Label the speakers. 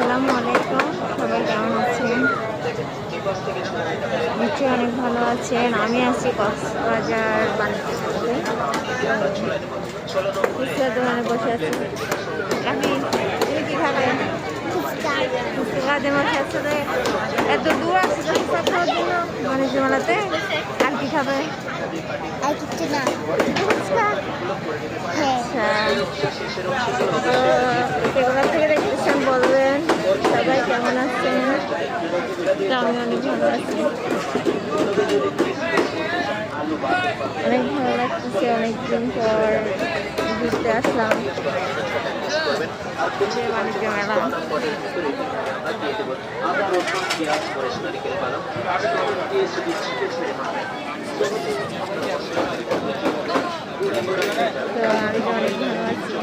Speaker 1: আসসালামু আলাইকুম, সবাই কেমন আছেন? নিশ্চয়ই অনেক ভালো আছেন। আমি আছি কক্সবাজার বাণিজ্যতে ফুচকা দোকানে বসে আছি। আপনি তুমি কি খাবেন? ফুচকা দিয়ে বসে আছে, এত দূর আসছে ফুচকা খাওয়ার জন্য বাণিজ্য মেলাতে। আর কি খাবে?
Speaker 2: আর কিছু না।
Speaker 1: ফুচকা। আচ্ছা, তো সেগুলো থেকে দেখতেছেন, বলবেন সবাই কেমন আছেন? তো আমি অনেক ভালো আছি, অনেক ভালো লাগতেছে। অনেকদিন পর ঘুরতে আসলাম বাণিজ্য মেলা। তো আমি তো অনেক ভালো আছি।